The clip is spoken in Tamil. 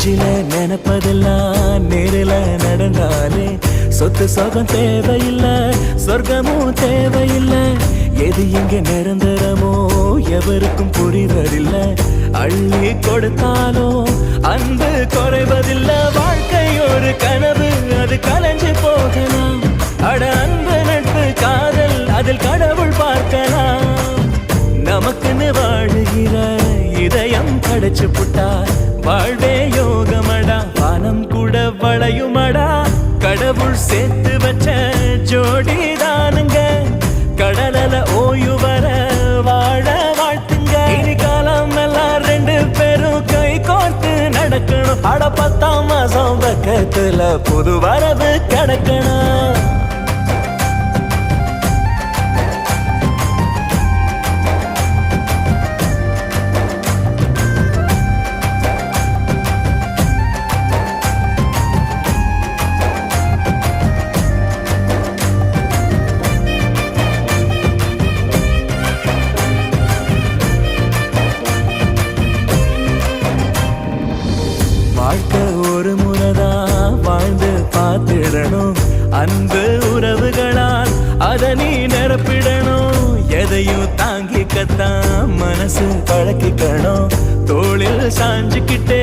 நெஞ்சில நினைப்பதெல்லாம் நேரில நடந்தாலே சொத்து சொகம் தேவையில்லை, சொர்க்கமும் தேவையில்லை. எது இங்க நிரந்தரமோ எவருக்கும் புரிவதில்லை. அள்ளி கொடுத்தாலும் அன்பு குறைவதில்லை. வாழ்க்கை ஒரு கனவு, அது கலைஞ்சு போகலாம். அட அன்பு நட்பு காதல் அதில் கடவுள் பார்க்கலாம். நமக்குன்னு வாழுகிற இதயம் கிடைச்சு புட்டா வாழ்வே யோகமடா. வானம் கூட வளையுமடா. கடவுள் சேர்த்து வச்ச ஜோடி தானுங்க. கடலல ஓய்வு வர வாழ வாழ்த்துங்க. இனி காலம் எல்லாம் ரெண்டு பேரும் கை கோர்த்து நடக்கணும். அட 10ஆம் மாசம் பக்கத்துல புது வரவு கிடக்கணும். வாழ்க்கை ஒரு முறைதான் வாழ்ந்து பார்த்திடணும். அன்பு உறவுகளால் அதை நீ நிரப்பிடணும். எதையும் தாங்கிக்கத்தான் மனசு பழக்கிக்கணும். தோளில் சாஞ்சுக்கிட்டே